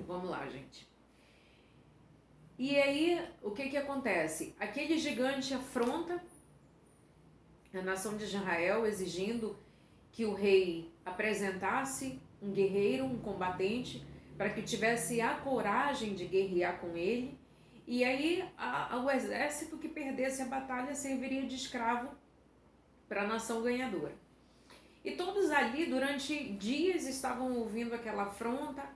Vamos lá, gente. E aí, o que acontece? Aquele gigante afronta a nação de Israel, exigindo que o rei apresentasse um guerreiro, um combatente, para que tivesse a coragem de guerrear com ele. E aí, o exército que perdesse a batalha serviria de escravo para a nação ganhadora. E todos ali, durante dias, estavam ouvindo aquela afronta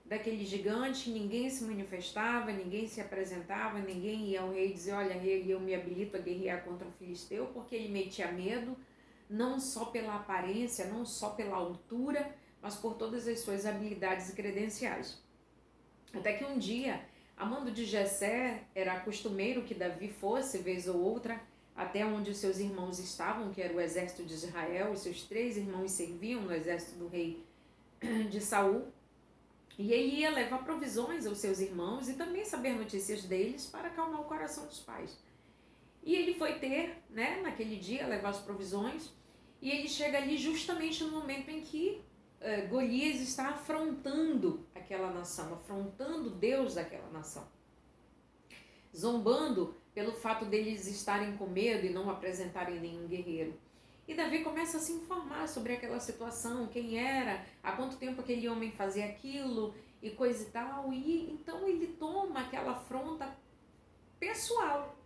daquele gigante, ninguém se manifestava, ninguém se apresentava, ninguém ia ao rei dizer, olha, rei, eu me habilito a guerrear contra o filisteu, porque ele metia medo, não só pela aparência, não só pela altura, mas por todas as suas habilidades e credenciais. Até que um dia, a mando de Jessé, era costumeiro que Davi fosse, vez ou outra, até onde os seus irmãos estavam, que era o exército de Israel, os seus 3 irmãos serviam no exército do rei de Saul, e ele ia levar provisões aos seus irmãos e também saber notícias deles para acalmar o coração dos pais. E ele foi ter, né, naquele dia, levar as provisões, e ele chega ali justamente no momento em que Golias está afrontando aquela nação, afrontando Deus daquela nação, zombando pelo fato deles estarem com medo e não apresentarem nenhum guerreiro. E Davi começa a se informar sobre aquela situação, quem era, há quanto tempo aquele homem fazia aquilo e coisa e tal. E então ele toma aquela afronta pessoal.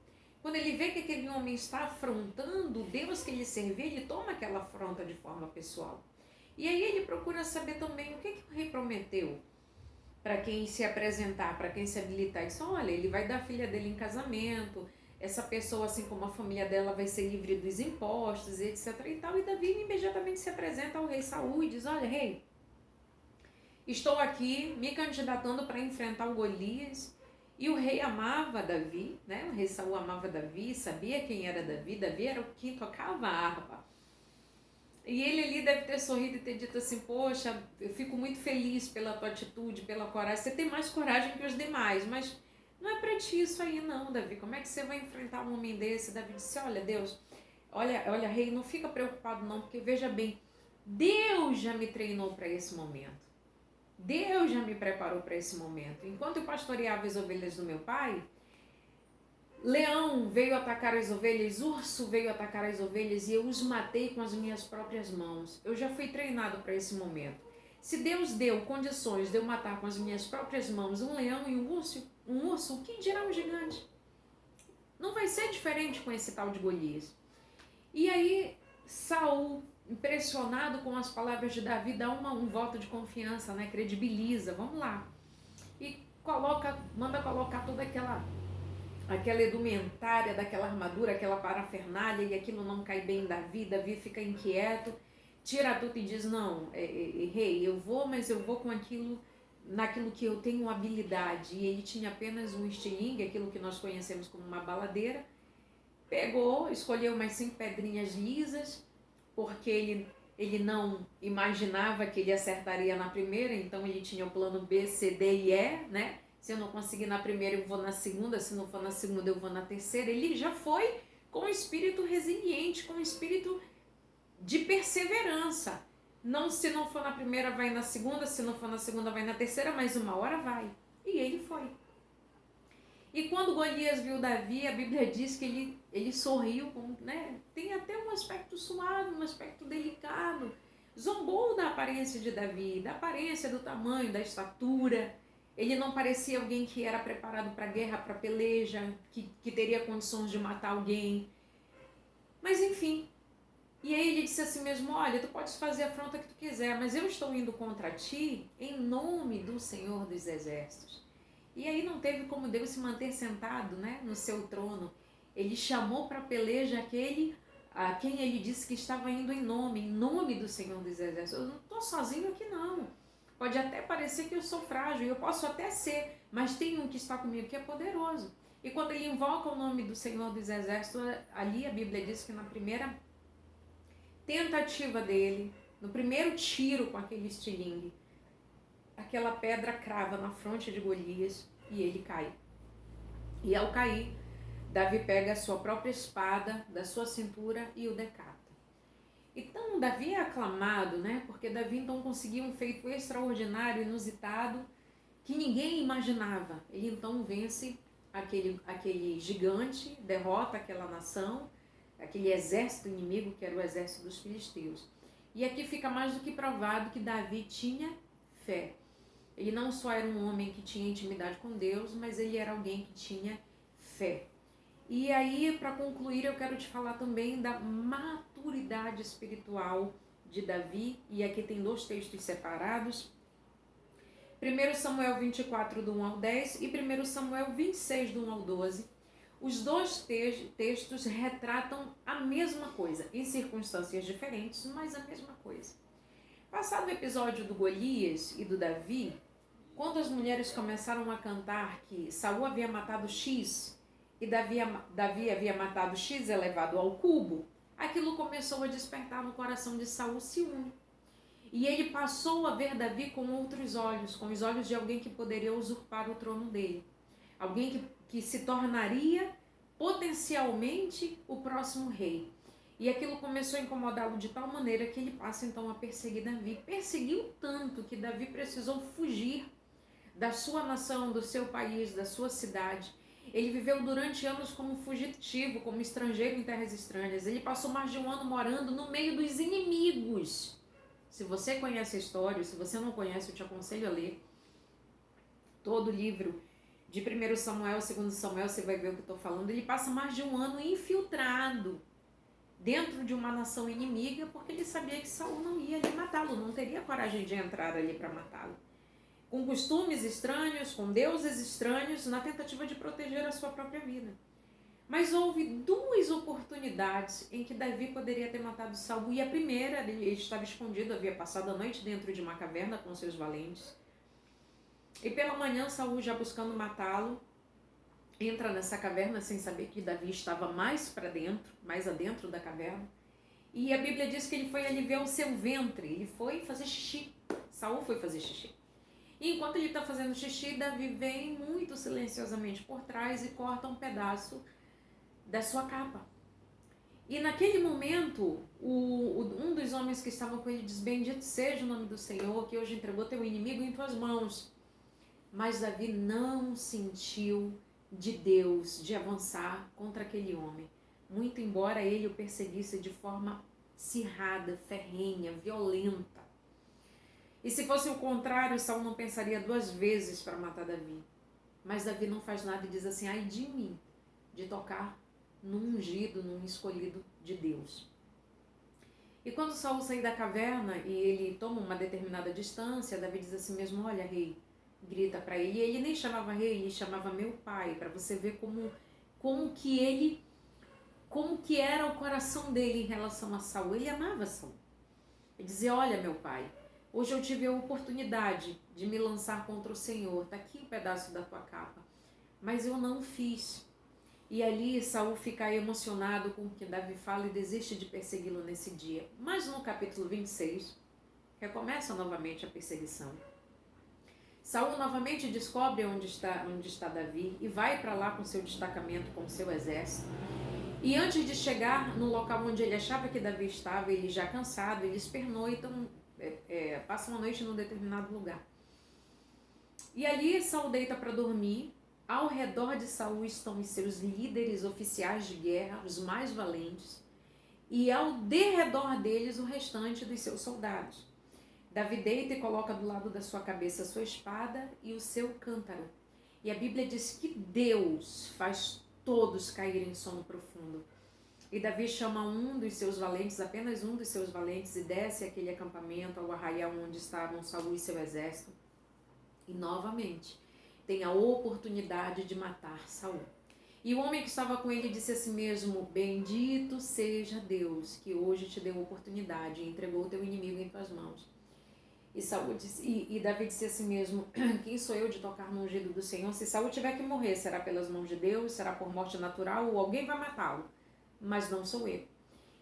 Quando ele vê que aquele homem está afrontando o Deus que ele servia, ele toma aquela afronta de forma pessoal. E aí ele procura saber também o que o rei prometeu para quem se apresentar, para quem se habilitar. Isso, olha, ele vai dar a filha dele em casamento, essa pessoa, assim como a família dela, vai ser livre dos impostos, etc. e tal. E Davi imediatamente se apresenta ao rei Saul e diz, olha, rei, estou aqui me candidatando para enfrentar o Golias. E o rei amava Davi, né? O rei Saul amava Davi, sabia quem era Davi. Davi era o que tocava a harpa. E ele ali deve ter sorrido e ter dito assim, poxa, eu fico muito feliz pela tua atitude, pela coragem. Você tem mais coragem que os demais, mas não é para ti isso aí não, Davi. Como é que você vai enfrentar um homem desse? Davi disse, olha, Deus, olha, rei, não fica preocupado não, porque veja bem, Deus já me treinou para esse momento. Deus já me preparou para esse momento. Enquanto eu pastoreava as ovelhas do meu pai, leão veio atacar as ovelhas, urso veio atacar as ovelhas e eu os matei com as minhas próprias mãos. Eu já fui treinado para esse momento. Se Deus deu condições de eu matar com as minhas próprias mãos um leão e um urso, o que dirá um gigante? Não vai ser diferente com esse tal de Golias. E aí Saul, impressionado com as palavras de Davi, dá um voto de confiança, né? Credibiliza, vamos lá. E manda colocar toda aquela edumentária daquela armadura, aquela parafernália, e aquilo não cai bem em Davi. Davi fica inquieto, tira tudo e diz, não, rei, eu vou, mas eu vou com naquilo que eu tenho habilidade. E ele tinha apenas um estilingue, aquilo que nós conhecemos como uma baladeira. Pegou, escolheu umas 5 pedrinhas lisas, porque ele não imaginava que ele acertaria na primeira, então ele tinha o plano B, C, D e E, né? Se eu não conseguir na primeira, eu vou na segunda, se não for na segunda, eu vou na terceira. Ele já foi com espírito resiliente, com espírito de perseverança. Não, se não for na primeira, vai na segunda, se não for na segunda, vai na terceira, mas uma hora vai. E ele foi. E quando Golias viu Davi, a Bíblia diz que ele sorriu, né? Tem até um aspecto suave, um aspecto delicado. Zombou da aparência de Davi, da aparência, do tamanho, da estatura. Ele não parecia alguém que era preparado para guerra, para peleja, que teria condições de matar alguém. Mas enfim, e aí ele disse assim mesmo, olha, tu podes fazer a afronta que tu quiser, mas eu estou indo contra ti em nome do Senhor dos Exércitos. E aí não teve como Deus se manter sentado, né, no seu trono. Ele chamou para a peleja aquele a quem ele disse que estava indo em nome do Senhor dos Exércitos. Eu não estou sozinho aqui não. Pode até parecer que eu sou frágil, eu posso até ser, mas tem um que está comigo que é poderoso. E quando ele invoca o nome do Senhor dos Exércitos, ali a Bíblia diz que na primeira tentativa dele, no primeiro tiro com aquele estilingue, aquela pedra crava na fronte de Golias e ele cai. E ao cair, Davi pega a sua própria espada da sua cintura e o decapita. Então Davi é aclamado, né? Porque Davi então conseguiu um feito extraordinário, inusitado, que ninguém imaginava. Ele então vence aquele gigante, derrota aquela nação, aquele exército inimigo que era o exército dos filisteus. E aqui fica mais do que provado que Davi tinha fé. Ele não só era um homem que tinha intimidade com Deus, mas ele era alguém que tinha fé. E aí, para concluir, eu quero te falar também da maturidade espiritual de Davi, e aqui tem 2 textos separados. 1 Samuel 24, do 1 ao 10 e 1 Samuel 26, do 1 ao 12. Os 2 textos retratam a mesma coisa, em circunstâncias diferentes, mas a mesma coisa. Passado o episódio do Golias e do Davi, quando as mulheres começaram a cantar que Saul havia matado X e Davi havia matado X elevado ao cubo, aquilo começou a despertar no coração de Saul ciúme. E ele passou a ver Davi com outros olhos, com os olhos de alguém que poderia usurpar o trono dele. Alguém que se tornaria potencialmente o próximo rei. E aquilo começou a incomodá-lo de tal maneira que ele passa então a perseguir Davi. Perseguiu tanto que Davi precisou fugir da sua nação, do seu país, da sua cidade. Ele viveu durante anos como fugitivo, como estrangeiro em terras estranhas. Ele passou mais de um ano morando no meio dos inimigos. Se você conhece a história, se você não conhece, eu te aconselho a ler todo o livro de 1 Samuel, 2 Samuel, você vai ver o que eu estou falando. Ele passa mais de um ano infiltrado dentro de uma nação inimiga, porque ele sabia que Saul não ia ali matá-lo, não teria coragem de entrar ali para matá-lo. Com costumes estranhos, com deuses estranhos, na tentativa de proteger a sua própria vida. Mas houve 2 oportunidades em que Davi poderia ter matado Saul. E a primeira, ele estava escondido, havia passado a noite dentro de uma caverna com seus valentes. E pela manhã, Saul, já buscando matá-lo, entra nessa caverna sem saber que Davi estava mais para dentro, mais adentro da caverna. E a Bíblia diz que ele foi aliviar o seu ventre, ele foi fazer xixi. Saul foi fazer xixi. E enquanto ele está fazendo xixi, Davi vem muito silenciosamente por trás e corta um pedaço da sua capa. E naquele momento, um dos homens que estavam com ele diz: bendito seja o nome do Senhor, que hoje entregou teu inimigo em tuas mãos. Mas Davi não sentiu de Deus de avançar contra aquele homem, muito embora ele o perseguisse de forma acirrada, ferrenha, violenta. E se fosse o contrário, Saul não pensaria 2 vezes para matar Davi. Mas Davi não faz nada e diz assim: ai de mim, de tocar num ungido, num escolhido de Deus. E quando Saul sai da caverna e ele toma uma determinada distância, Davi diz assim mesmo: olha, rei, grita para ele. E ele nem chamava rei, ele chamava meu pai, para você ver como que era o coração dele em relação a Saul. Ele amava Saul. Ele dizia: olha, meu pai, hoje eu tive a oportunidade de me lançar contra o Senhor, está aqui um pedaço da tua capa, mas eu não fiz. E ali Saul fica emocionado com o que Davi fala e desiste de persegui-lo nesse dia. Mas no capítulo 26, recomeça novamente a perseguição. Saul novamente descobre onde está Davi e vai para lá com seu destacamento, com seu exército. E antes de chegar no local onde ele achava que Davi estava, ele já cansado, eles pernoitam, passam a noite num determinado lugar. E ali Saul deita para dormir. Ao redor de Saul estão os seus líderes oficiais de guerra, os mais valentes, e ao derredor deles o restante dos seus soldados. Davi deita e coloca do lado da sua cabeça a sua espada e o seu cântaro. E a Bíblia diz que Deus faz todos caírem em sono profundo. E Davi chama um dos seus valentes, apenas um dos seus valentes, e desce aquele acampamento, ao arraial onde estavam Saul e seu exército. E novamente tem a oportunidade de matar Saul. E o homem que estava com ele disse a si mesmo: bendito seja Deus, que hoje te deu a oportunidade e entregou o teu inimigo em tuas mãos. E Davi disse a si mesmo: quem sou eu de tocar no ungido do Senhor? Se Saul tiver que morrer, será pelas mãos de Deus, será por morte natural, ou alguém vai matá-lo, mas não sou eu.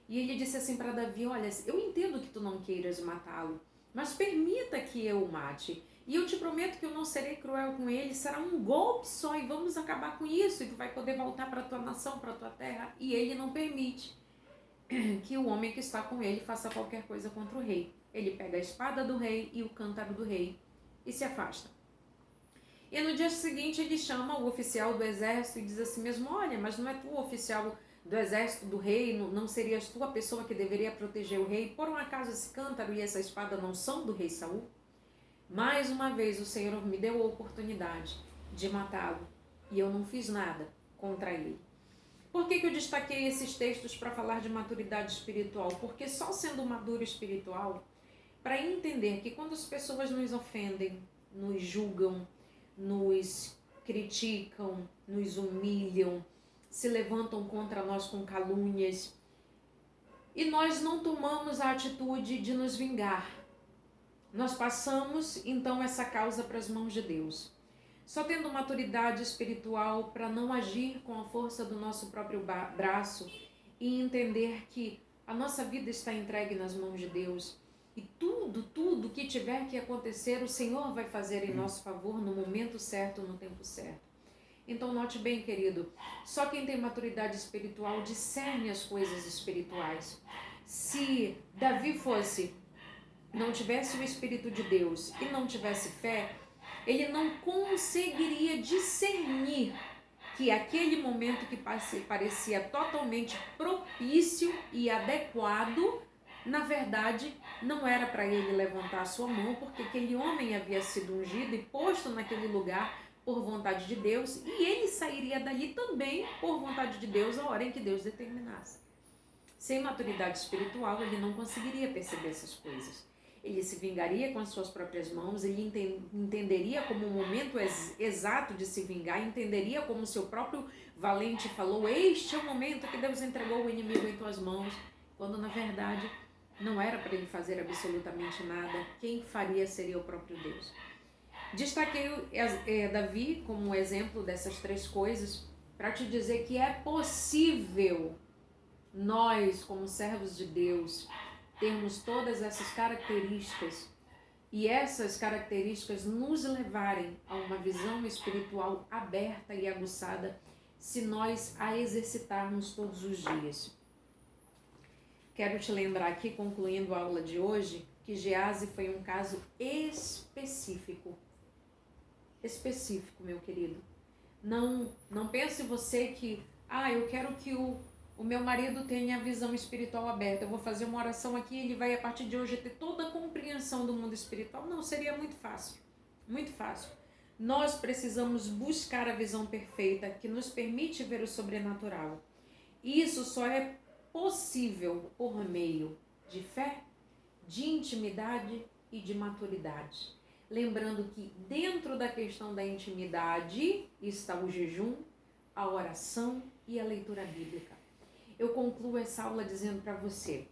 E ele disse assim para Davi: olha, eu entendo que tu não queiras matá-lo, mas permita que eu o mate. E eu te prometo que eu não serei cruel com ele, será um golpe só e vamos acabar com isso. E tu vai poder voltar para a tua nação, para a tua terra. E ele não permite que o homem que está com ele faça qualquer coisa contra o rei. Ele pega a espada do rei e o cântaro do rei e se afasta. E no dia seguinte ele chama o oficial do exército e diz assim mesmo, olha, mas não é tu o oficial do exército do rei, não serias tu a pessoa que deveria proteger o rei? Por um acaso esse cântaro e essa espada não são do rei Saul? Mais uma vez o Senhor me deu a oportunidade de matá-lo e eu não fiz nada contra ele. Por que eu destaquei esses textos para falar de maturidade espiritual? Porque só sendo maduro espiritual, para entender que quando as pessoas nos ofendem, nos julgam, nos criticam, nos humilham, se levantam contra nós com calúnias, e nós não tomamos a atitude de nos vingar, nós passamos então essa causa para as mãos de Deus. Só tendo maturidade espiritual para não agir com a força do nosso próprio braço e entender que a nossa vida está entregue nas mãos de Deus e tudo que tiver que acontecer, o Senhor vai fazer em nosso favor no momento certo, no tempo certo. Então note bem, querido, só quem tem maturidade espiritual discerne as coisas espirituais. Se Davi não tivesse o Espírito de Deus e não tivesse fé, ele não conseguiria discernir que aquele momento que parecia totalmente propício e adequado, na verdade, não era para ele levantar a sua mão, porque aquele homem havia sido ungido e posto naquele lugar por vontade de Deus, e ele sairia dali também por vontade de Deus a hora em que Deus determinasse. Sem maturidade espiritual, ele não conseguiria perceber essas coisas. Ele se vingaria com as suas próprias mãos, ele entenderia como o momento exato de se vingar, entenderia como o seu próprio valente falou, este é o momento que Deus entregou o inimigo em tuas mãos, quando na verdade não era para ele fazer absolutamente nada, quem faria seria o próprio Deus. Destaquei Davi como um exemplo dessas três coisas, para te dizer que é possível nós, como servos de Deus, termos todas essas características e essas características nos levarem a uma visão espiritual aberta e aguçada se nós a exercitarmos todos os dias. Quero te lembrar aqui, concluindo a aula de hoje, que Gease foi um caso específico. Específico, meu querido. Não pense você que, eu quero que o meu marido tenha a visão espiritual aberta. Eu vou fazer uma oração aqui e ele vai, a partir de hoje, ter toda a compreensão do mundo espiritual. Não, seria muito fácil. Muito fácil. Nós precisamos buscar a visão perfeita que nos permite ver o sobrenatural. Isso só é possível por meio de fé, de intimidade e de maturidade. Lembrando que dentro da questão da intimidade está o jejum, a oração e a leitura bíblica. Eu concluo essa aula dizendo para você,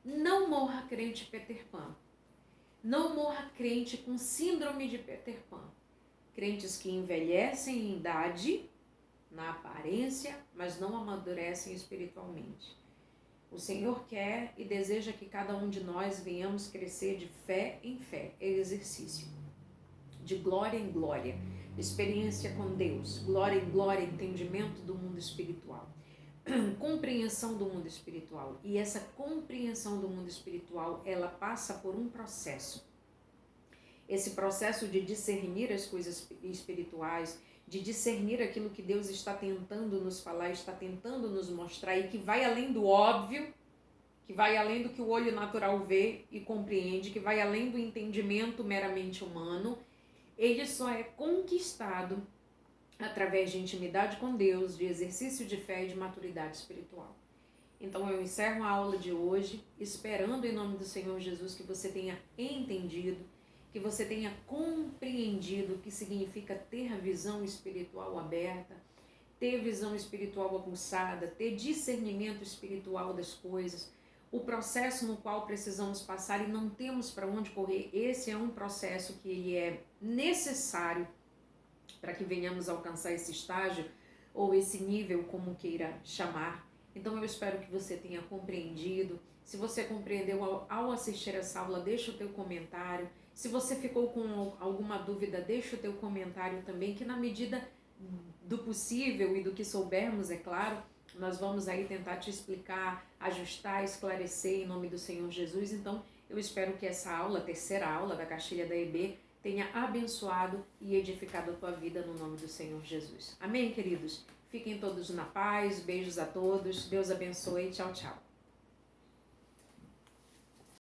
não morra crente Peter Pan. Não morra crente com síndrome de Peter Pan. Crentes que envelhecem em idade, na aparência, mas não amadurecem espiritualmente. O Senhor quer e deseja que cada um de nós venhamos crescer de fé em fé, exercício, de glória em glória, experiência com Deus, glória em glória, entendimento do mundo espiritual, compreensão do mundo espiritual. E essa compreensão do mundo espiritual, ela passa por um processo. Esse processo de discernir as coisas espirituais, de discernir aquilo que Deus está tentando nos falar, está tentando nos mostrar e que vai além do óbvio, que vai além do que o olho natural vê e compreende, que vai além do entendimento meramente humano, ele só é conquistado através de intimidade com Deus, de exercício de fé e de maturidade espiritual. Então eu encerro a aula de hoje, esperando em nome do Senhor Jesus que você tenha entendido, que você tenha compreendido o que significa ter a visão espiritual aberta, ter visão espiritual aguçada, ter discernimento espiritual das coisas, o processo no qual precisamos passar e não temos para onde correr. Esse é um processo que ele é necessário para que venhamos alcançar esse estágio ou esse nível, como queira chamar. Então eu espero que você tenha compreendido. Se você compreendeu ao assistir essa aula, deixa o teu comentário. Se você ficou com alguma dúvida, deixa o teu comentário também, que na medida do possível e do que soubermos, é claro, nós vamos aí tentar te explicar, ajustar, esclarecer em nome do Senhor Jesus. Então eu espero que essa aula, a terceira aula da cartilha da EB, tenha abençoado e edificado a tua vida no nome do Senhor Jesus. Amém, queridos? Fiquem todos na paz, beijos a todos, Deus abençoe, tchau, tchau.